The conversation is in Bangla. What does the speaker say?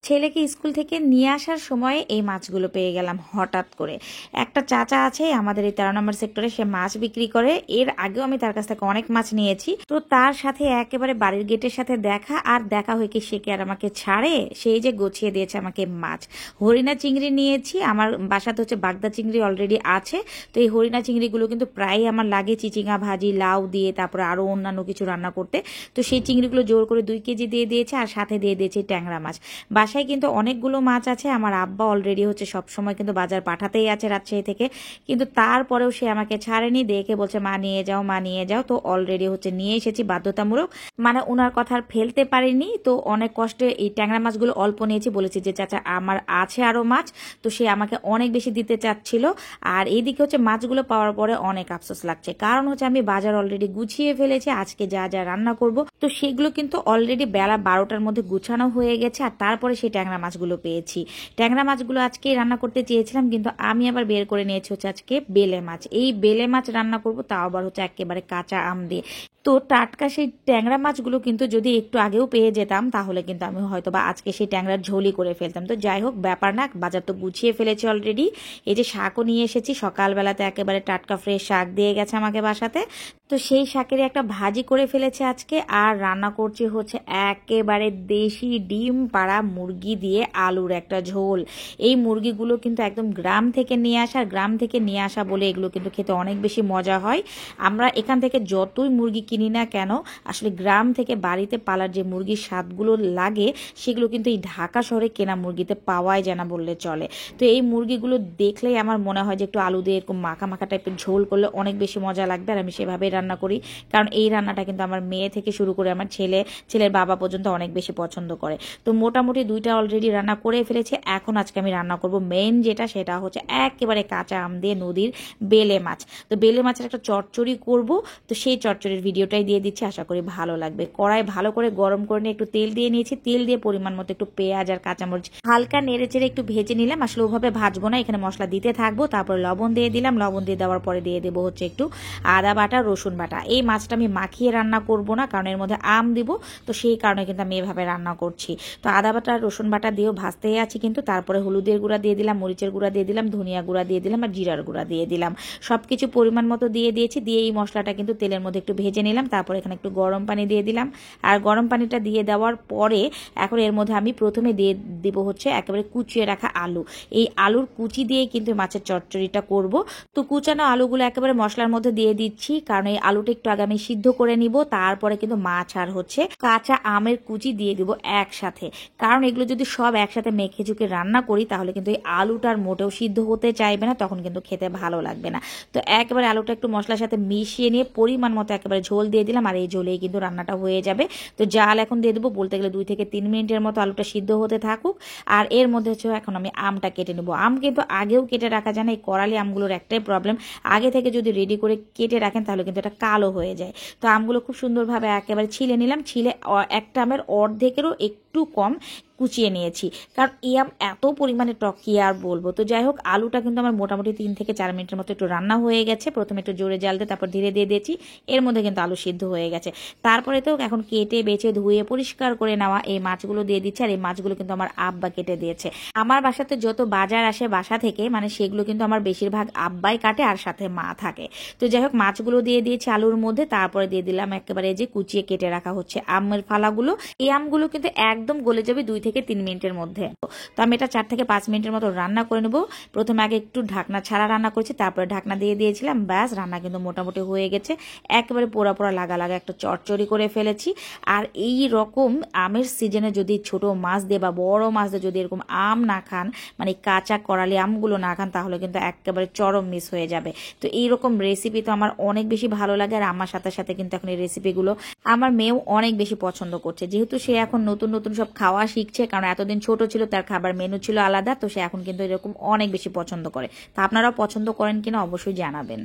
ছেলেকে স্কুল থেকে নিয়ে আসার সময় এই মাছগুলো পেয়ে গেলাম হঠাৎ করে। একটা চাচা আছে আমাদের এই 13 নম্বর সেক্টরে, সে মাছ বিক্রি করে। এর আগেও আমি তার কাছ থেকে অনেক মাছ নিয়েছি। তো তার সাথে একেবারে বাড়ির গেটের সাথে দেখা হয়ে কি সে কি আর আমাকে ছাড়ে, সেই যে গুছিয়ে দিয়েছে আমাকে মাছ। হরিণা চিংড়ি নিয়েছি, আমার বাসাতে হচ্ছে বাগদা চিংড়ি অলরেডি আছে। তো এই হরিণা চিংড়িগুলো কিন্তু প্রায় আমার লাগে চিচিঙা ভাজি, লাউ দিয়ে, তারপরে আরো অন্যান্য কিছু রান্না করতে। তো সেই চিংড়িগুলো জোর করে 2 কেজি দিয়ে দিয়েছে, আর সাথে দিয়ে দিয়েছে ট্যাংরা মাছ। বাসায় কিন্তু অনেকগুলো মাছ আছে। আমার আব্বা অলরেডি হচ্ছে সবসময় কিন্তু বাজার পাঠাতেই আছে রাজশাহী থেকে, কিন্তু তারপরেও সে আমাকে ছাড়েনি, দেখে বলছে মা নিয়ে যাও, মা নিয়ে যাও। তো অলরেডি হচ্ছে নিয়ে এসেছি বাধ্যতামূলক, মানে ওনার কথা আর ফেলতে পারিনি। তো অনেক কষ্টে এই ট্যাংরা মাছগুলো অল্প নিয়েছি, বলেছি যে চাচা আমার আছে আরো মাছ। তো সে আমাকে অনেক বেশি দিতে চাচ্ছিল। আর এইদিকে হচ্ছে মাছগুলো পাওয়ার পরে অনেক আফসোস লাগছে, কারণ হচ্ছে আমি বাজার অলরেডি গুছিয়ে ফেলেছি আজকে যা যা রান্না করব। তো সেগুলো কিন্তু অলরেডি বেলা 12টার মধ্যে গুছানো হয়ে গেছে। আর তারপরে সেই ট্যাংরা মাছগুলো পেয়েছি। ট্যাংরা মাছগুলো আজকে রান্না করতে চেয়েছিলাম, কিন্তু আমি আবার বের করে নিয়েছি হচ্ছে আজকে বেলে মাছ। এই বেলে মাছ রান্না করব, তাও আবার হচ্ছে একেবারে কাঁচা আম দিয়ে। তো টাটকা সেই ট্যাংরা মাছগুলো কিন্তু যদি একটু আগেও পেয়ে যেতাম, তাহলে কিন্তু আমি হয়তো বা আজকে সেই ট্যাংরার ঝোলই করে ফেলতাম। তো যাই হোক, ব্যাপার না, বাজার তো গুছিয়ে ফেলেছি অলরেডি। এই যে শাকও নিয়ে এসেছি, সকালবেলাতে একেবারে টাটকা ফ্রেশ শাক দিয়ে গেছে আমাকে বাসাতে। তো সেই শাকের একটা ভাজি করে ফেলেছে আজকে। আর রান্না করছি হচ্ছে একেবারে দেশি ডিম পাড়া মুরগি দিয়ে আলুর একটা ঝোল। এই মুরগিগুলো কিন্তু একদম গ্রাম থেকে নিয়ে আসা, গ্রাম থেকে নিয়ে আসা বলে এগুলো কিন্তু খেতে অনেক বেশি মজা হয়। আমরা এখান থেকে যতই মুরগি কিনি না কেন, আসলে গ্রাম থেকে বাড়িতে পালার যে মুরগির স্বাদগুলো লাগে, সেগুলো কিন্তু এই ঢাকা শহরে কেনা মুরগিতে পাওয়াই যায় না বললে চলে। তো এই মুরগিগুলো দেখলেই আমার মনে হয় যে একটু আলু দিয়ে এরকম মাখা মাখা টাইপের ঝোল করলে অনেক বেশি মজা লাগবে। আর আমি সেভাবেই রান্না করি, কারণ এই রান্নাটা কিন্তু আমার মেয়ে থেকে শুরু করে আমার ছেলের বাবা পর্যন্ত অনেক বেশি পছন্দ করে। তো মোটামুটি 2টা অলরেডি রান্না করে ফেলেছি। এখন আজকে আমি রান্না করব মেইন যেটা, সেটা হচ্ছে একেবারে কাঁচা আম দিয়ে নদীর বেলে মাছ। তো বেলে মাছের একটা চচ্চড়ি করব। তো সেই চচ্চড়ির ভিডিওটাই দিয়ে দিচ্ছি, আশা করি ভালো লাগবে। কড়াই ভালো করে গরম করে নিয়ে একটু তেল দিয়ে নিয়েছি। তেল দিয়ে পরিমাণ মতো একটু পেঁয়াজ আর কাঁচামরিচ হালকা নেড়ে চেড়ে একটু ভেজে নিলাম। আসলে ওভাবে ভাজবো না, এখানে মশলা দিতে থাকবো। তারপর লবণ দিয়ে দিলাম, লবণ দিয়ে দেওয়ার পরে দিয়ে দেবো হচ্ছে একটু আদা বাটা, রসুন বাটা। এই মাছটা আমি মাখিয়ে রান্না করব না, কারণ এর মধ্যে আম দিব। তো সেই কারণে কিন্তু আমি এভাবে রান্না করছি। তো আদা বাটা রসুন বাটা দিয়েও ভাজতেই আছি কিন্তু। তারপরে হলুদের গুঁড়া দিয়ে দিলাম, মরিচের গুঁড়া দিয়ে দিলাম, ধনিয়া গুঁড়া দিয়ে দিলাম, আর জিরার গুঁড়া দিয়ে দিলাম। সবকিছু পরিমাণ মতো দিয়ে দিয়েছি। দিয়ে এই মশলাটা কিন্তু তেলের মধ্যে একটু ভেজে নিলাম। তারপর এখানে একটু গরম পানি দিয়ে দিলাম। আর গরম পানিটা দিয়ে দেওয়ার পরে এখন এর মধ্যে আমি প্রথমে দিয়ে দিব হচ্ছে একেবারে কুচিয়ে রাখা আলু। এই আলুর কুচি দিয়ে কিন্তু মাছের চচ্চড়িটা করব। তো কুচানো আলুগুলো একেবারে মশলার মধ্যে দিয়ে দিচ্ছি, কারণ এই আলুটা একটু আগে আমি সিদ্ধ করে নিব। তারপরে কিন্তু মাছ আর হচ্ছে কাঁচা আমের কুচি দিয়ে দিব একসাথে, কারণ এগুলো যদি সব একসাথে মেখে ঝুঁকে রান্না করি, তাহলে কিন্তু এই আলুটার মোটেও সিদ্ধ হতে চাইবে না, তখন কিন্তু খেতে ভালো লাগবে না। তো একেবারে আলুটা একটু মশলার সাথে মিশিয়ে নিয়ে পরিমাণ মতো একেবারে ঝোল দিয়ে দিলাম। আর এই ঝোলেই কিন্তু রান্নাটা হয়ে যাবে। তো জাল এখন দিয়ে দেবো, বলতে গেলে 2 থেকে 3 মিনিটের মতো আলুটা সিদ্ধ হতে থাকুক। আর এর মধ্যে হচ্ছে এখন আমি আমটা কেটে নেবো। আম কিন্তু আগেও কেটে রাখা যায় না, এই করালি আমগুলোর একটাই প্রবলেম, আগে থেকে যদি রেডি করে কেটে রাখেন তাহলে কিন্তু এটা কালো হয়ে যায়। তো আমগুলো খুব সুন্দরভাবে একেবারে ছিলে নিলাম। ছিলে একটা আমের অর্ধেকেরও একটু কম কুচিয়ে নিয়েছি, কারণ এই আম এত পরিমাণে টক কি আর বলবো। তো যাই হোক, আলুটা কিন্তু আমার মোটামুটি 3 থেকে 4 মিনিটের মতো একটু রান্না হয়ে গেছে। প্রথমে একটু জোরে জাল দিয়ে তারপর ধীরে দিয়ে দিয়েছি। এর মধ্যে কিন্তু আলু সিদ্ধ হয়ে গেছে। তারপরে তো এখন কেটে বেছে ধুয়ে পরিষ্কার করে নেওয়া এই মাছগুলো দিয়ে দিচ্ছে। আর এই মাছগুলো কিন্তু আমার আব্বা কেটে দিয়েছে। আমার বাসাতে যত বাজার আসে বাসা থেকে, মানে সেগুলো কিন্তু আমার বেশিরভাগ আব্বাই কাটে, আর সাথে মা থাকে। তো যাই হোক, মাছগুলো দিয়ে দিয়েছি আলুর মধ্যে। তারপরে দিয়ে দিলাম একেবারে যে কুচিয়ে কেটে রাখা হচ্ছে আমের ফালাগুলো। এই আমগুলো কিন্তু একদম গলে যাবে 2 থেকে 3 মিনিটের মধ্যে। তো আমি এটা 4 থেকে 5 মিনিটের মতো রান্না করে নেব। প্রথমে আগে একটু ঢাকনা ছাড়া রান্না করেছি, তারপরে ঢাকনা দিয়ে দিয়েছিলাম। ব্যাস, রান্না কিন্তু মোটামুটি হয়ে গেছে। একেবারে পোড়া পোড়া লাগা লাগা একটা চচ্চড়ি করে ফেলেছি। আর এই রকম আমের সিজনে যদি ছোট মাছ দিয়ে বা বড় মাছ দিয়ে যদি এরকম আম না খান, মানে কাঁচা করালি আমগুলো না খান, তাহলে কিন্তু একেবারে চরম মিস হয়ে যাবে। তো এইরকম রেসিপি তো আমার অনেক বেশি ভালো লাগে। আর আমার সাথে সাথে কিন্তু এখন এই রেসিপিগুলো আমার মেয়েও অনেক বেশি পছন্দ করছে, যেহেতু সে এখন নতুন নতুন সব খাওয়া শিখছে। কারণ এতদিন ছোট ছিল, তার খাবার মেনু ছিল আলাদা। তো সে এখন কিন্তু এরকম অনেক বেশি পছন্দ করে। তা আপনারাও পছন্দ করেন কিনা অবশ্যই জানাবেন।